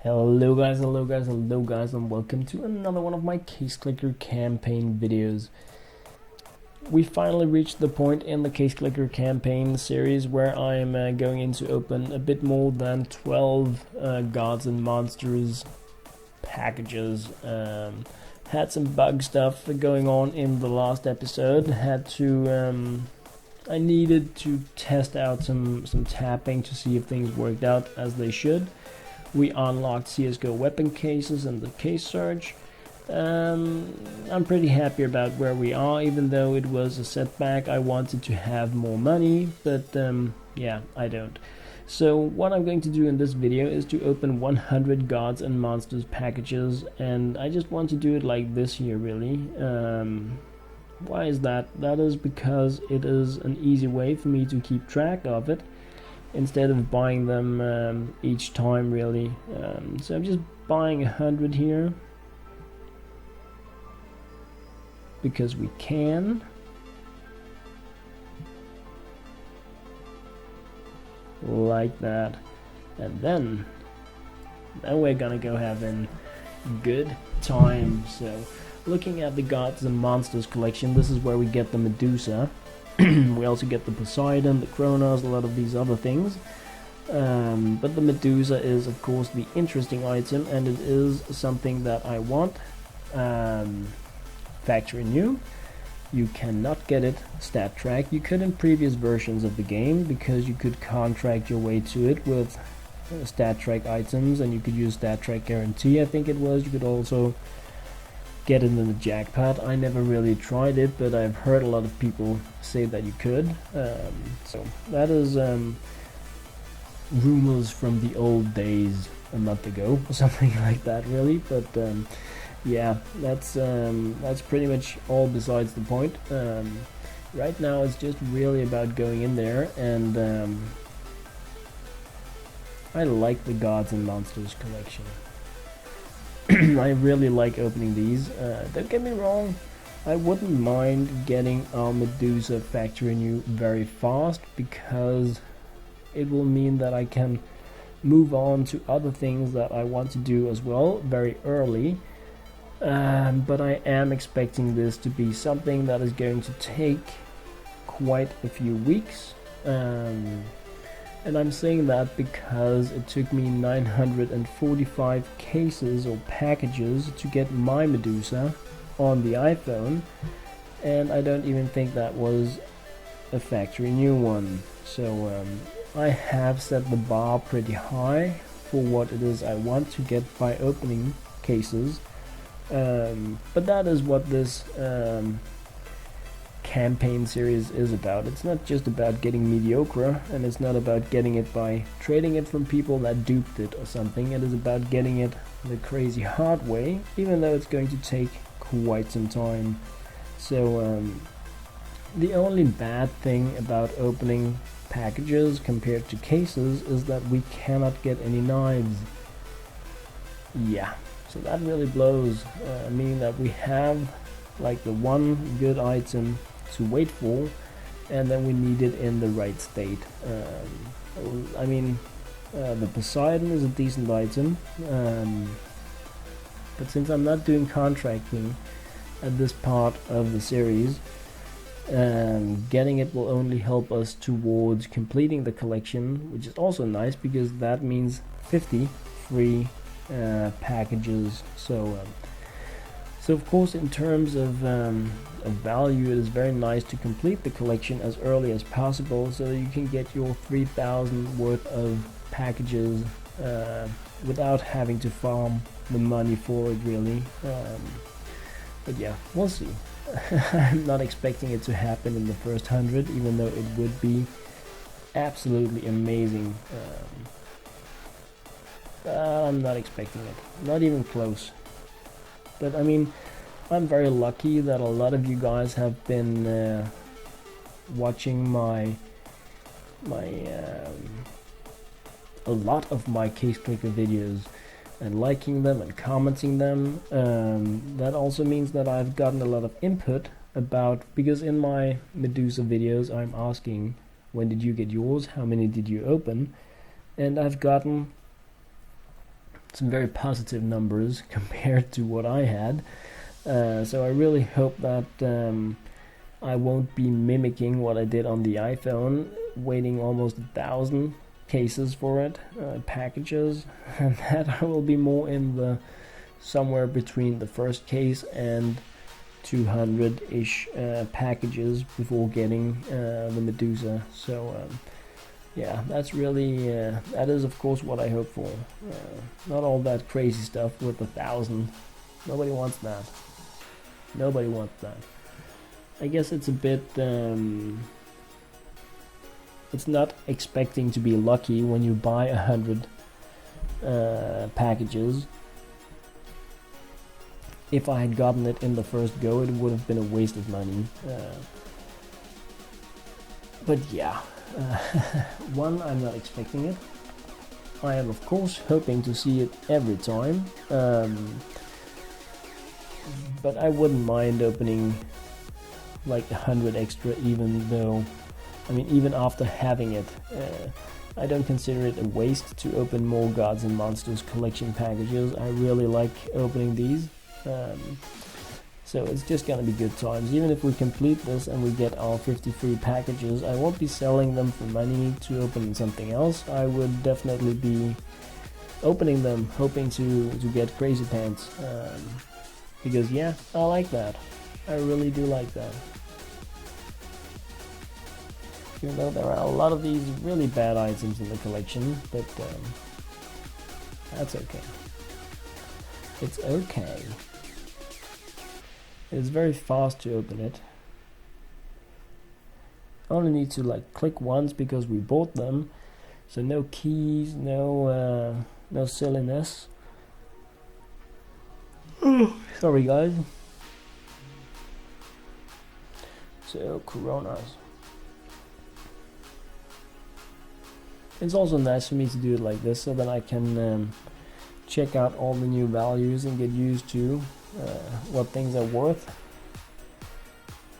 Hello guys, hello guys, hello guys, and welcome to another one of my Case Clicker campaign videos. We finally reached the point in the Case Clicker campaign series where I am going in to open a bit more than 12 Gods and Monsters packages. Had some bug stuff going on in the last episode. I needed to test out some tapping to see if things worked out as they should. We unlocked CSGO weapon cases and the case search. I'm pretty happy about where we are, even though it was a setback. I wanted to have more money, but yeah, I don't. So what I'm going to do in this video is to open 100 Gods and Monsters packages, and I just want to do it like this here, really. Why is that? That is because it is an easy way for me to keep track of it, instead of buying them each time, really. So I'm just buying 100 here because we can. Like that. And then we're gonna go having good time. So looking at the Gods and Monsters collection, this is where we get the Medusa. We also get the Poseidon, the Kronos, a lot of these other things. But the Medusa is, of course, the interesting item, and it is something that I want. Factory New. You cannot get it stat track. You could in previous versions of the game, because you could contract your way to it with stat track items, and you could use stat track guarantee, I think it was. You could also get it in the jackpot. I never really tried it, but I've heard a lot of people say that you could. So that is rumors from the old days, a month ago or something like that, really. But yeah, that's pretty much all besides the point. Right now it's just really about going in there, and I like the Gods and Monsters collection. I really like opening these. Don't get me wrong, I wouldn't mind getting our Medusa Factory New very fast, because it will mean that I can move on to other things that I want to do as well very early. But I am expecting this to be something that is going to take quite a few weeks. And I'm saying that because it took me 945 cases or packages to get my Medusa on the iPhone, and I don't even think that was a Factory New one. So I have set the bar pretty high for what it is I want to get by opening cases. But that is what this campaign series is about. It's not just about getting mediocre, and it's not about getting it by trading it from people that duped it or something. It is about getting it the crazy hard way, even though it's going to take quite some time. So the only bad thing about opening packages compared to cases is that we cannot get any knives. Yeah, so that really blows, meaning that we have like the one good item to wait for, and then we need it in the right state. I mean, the Poseidon is a decent item, but since I'm not doing contracting at this part of the series, getting it will only help us towards completing the collection, which is also nice because that means 50 free packages. So of course, in terms of value, it is very nice to complete the collection as early as possible, so that you can get your 3,000 worth of packages without having to farm the money for it, really. But yeah, we'll see. I'm not expecting it to happen in the first 100, even though it would be absolutely amazing. I'm not expecting it, not even close. But I mean, I'm very lucky that a lot of you guys have been watching a lot of my Case Clicker videos and liking them and commenting them. That also means that I've gotten a lot of input about, because in my Medusa videos I'm asking, when did you get yours, how many did you open, and I've gotten some very positive numbers compared to what I had. So I really hope that I won't be mimicking what I did on the iPhone, waiting almost 1,000 cases for it, packages, and that I will be more in the somewhere between the first case and 200-ish packages before getting the Medusa. So yeah, that's really that is of course what I hope for. Not all that crazy stuff with 1,000. Nobody wants that. Nobody wants that. I guess it's a bit it's not expecting to be lucky when you buy 100 packages. If I had gotten it in the first go, it would have been a waste of money. But yeah, one, I'm not expecting it. I am of course hoping to see it every time. But I wouldn't mind opening like 100 extra, even though, I mean, even after having it, I don't consider it a waste to open more Gods and Monsters collection packages. I really like opening these. So it's just gonna be good times. Even if we complete this and we get our 53 packages, I won't be selling them for money to open something else. I would definitely be opening them hoping to get crazy pants, because yeah, I like that. I really do like that. Even though there are a lot of these really bad items in the collection, but that's okay. It's okay. It's very fast to open it. Only need to like click once because we bought them, so no keys, no silliness. Sorry guys. So Coronas. It's also nice for me to do it like this, so that I can check out all the new values and get used to what things are worth.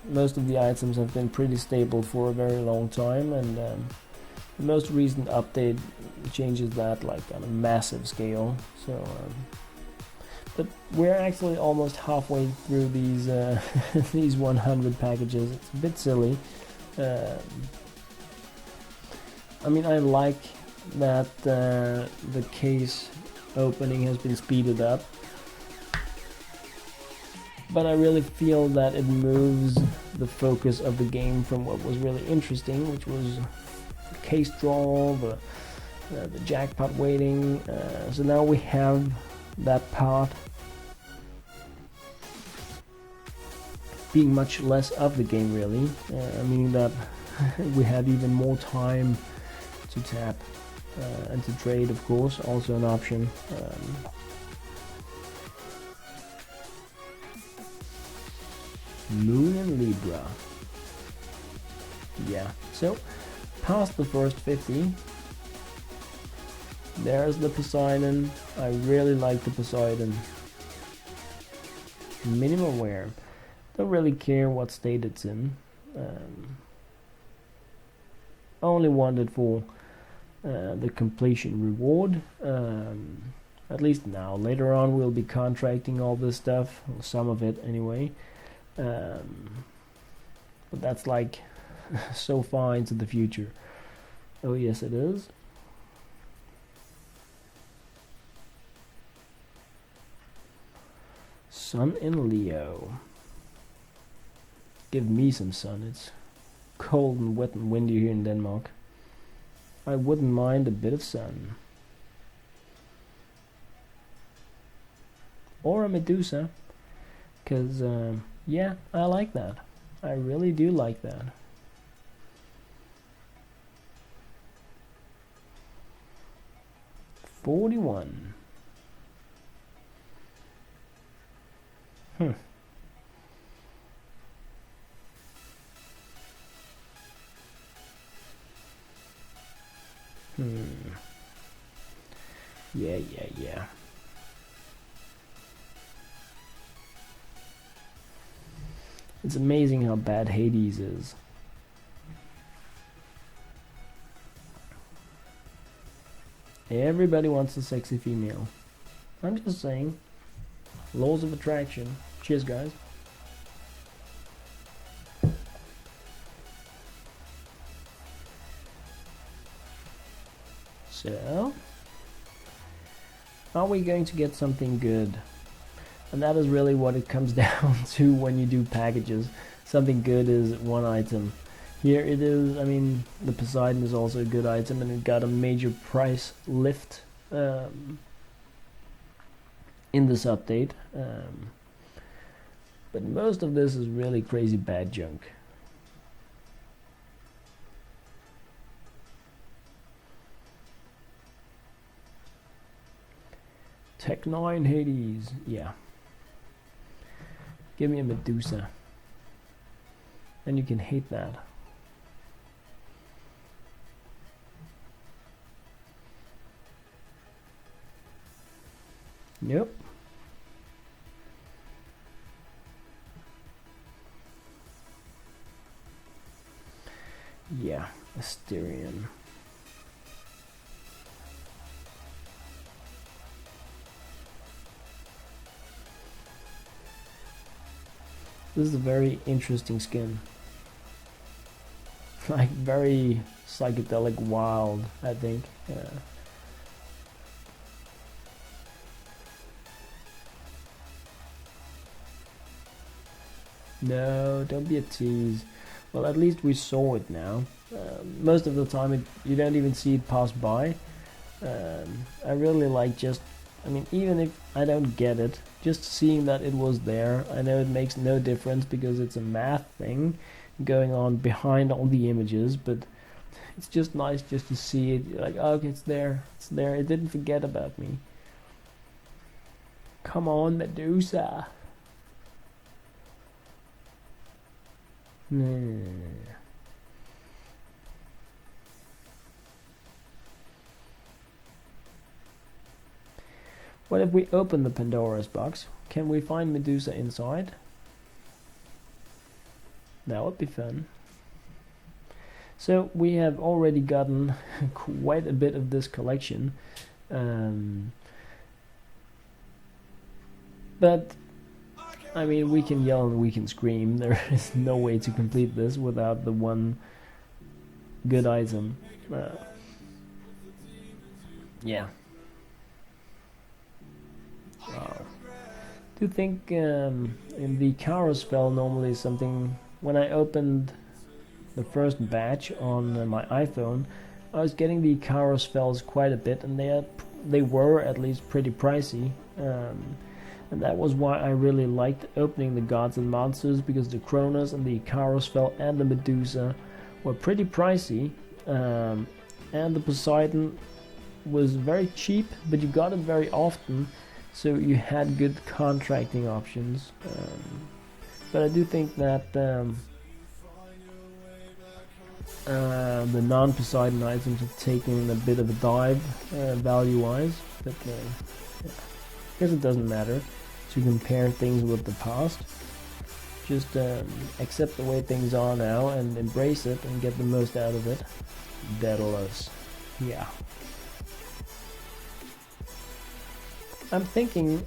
Most of the items have been pretty stable for a very long time, and the most recent update changes that like on a massive scale. So but we're actually almost halfway through these these 100 packages. It's a bit silly. I mean, I like that the case opening has been speeded up, but I really feel that it moves the focus of the game from what was really interesting, which was the case draw, the jackpot waiting. So now we have that part being much less of the game, really, meaning that we have even more time to tap and to trade, of course, also an option. Moon and Libra. Yeah, so past the first 50. There's the Poseidon. I really like the Poseidon. Minimal wear. Don't really care what state it's in. Only want it for the completion reward. At least now. Later on we'll be contracting all this stuff, or some of it anyway. But that's like so far into the future. Oh yes, it is. Sun in Leo. Give me some sun. It's cold and wet and windy here in Denmark. I wouldn't mind a bit of sun. Or a Medusa. Because, yeah, I like that. I really do like that. $41. Yeah. It's amazing how bad Hades is. Everybody wants a sexy female. I'm just saying. Laws of attraction. Cheers, guys. So, are we going to get something good? And that is really what it comes down to when you do packages. Something good is one item. Here it is, I mean, the Poseidon is also a good item, and it got a major price lift in this update. But most of this is really crazy bad junk. Tech 9 Hades, yeah. Give me a Medusa. And you can hate that. Nope. Yeah, Asterion. This is a very interesting skin. Like very psychedelic wild, I think. Yeah. No, don't be a tease. Well, at least we saw it now. Most of the time you don't even see it pass by. I really like just, I mean, even if I don't get it, just seeing that it was there. I know it makes no difference because it's a math thing going on behind all the images, but it's just nice just to see it. You're like, oh, okay, it's there, it didn't forget about me. Come on, Medusa. What if we open the Pandora's box? Can we find Medusa inside? That would be fun. So we have already gotten quite a bit of this collection. But I mean, we can yell and we can scream. There is no way to complete this without the one good item. Yeah. Do you think in the Carousel normally something, when I opened the first batch on my iPhone, I was getting the Carousels quite a bit, and they were at least pretty pricey. And that was why I really liked opening the Gods and Monsters, because the Kronos and the Carousel and the Medusa were pretty pricey, and the Poseidon was very cheap, but you got it very often, so you had good contracting options. But I do think that the non-Poseidon items have taken a bit of a dive value-wise, but yeah. I guess it doesn't matter to compare things with the past. Just accept the way things are now and embrace it and get the most out of it. Daedalus. Yeah. I'm thinking,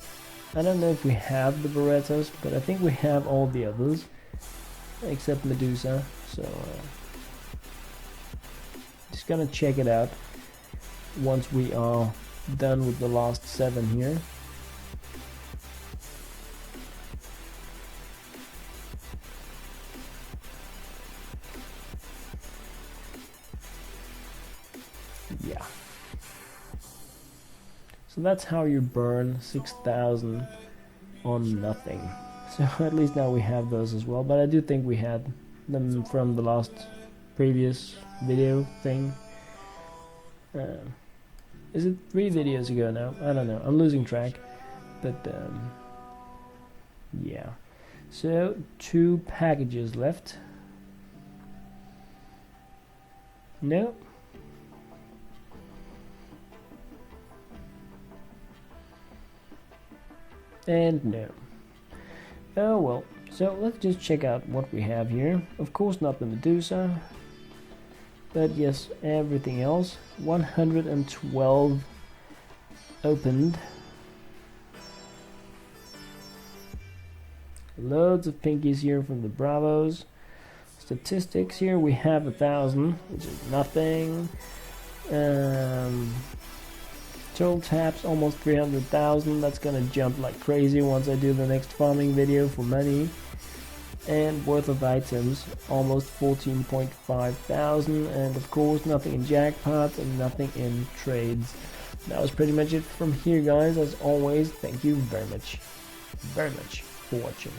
I don't know if we have the Berettas, but I think we have all the others except Medusa, so just gonna check it out once we are done with the last 7 here. Yeah. So that's how you burn 6,000 on nothing. So at least now we have those as well, but I do think we had them from the last previous video thing. Is it 3 videos ago now? I don't know, I'm losing track, but yeah. So 2 packages left. No. And no. Oh well, so let's just check out what we have here. Of course not the Medusa, but yes, everything else. 112 opened. Loads of pinkies here from the Bravos. Statistics here, we have 1,000, which is nothing. Total taps almost 300,000. That's gonna jump like crazy once I do the next farming video for money. And worth of items almost 14.5 thousand, and of course nothing in jackpots and nothing in trades. That was pretty much it from here, guys. As always, thank you very much for watching.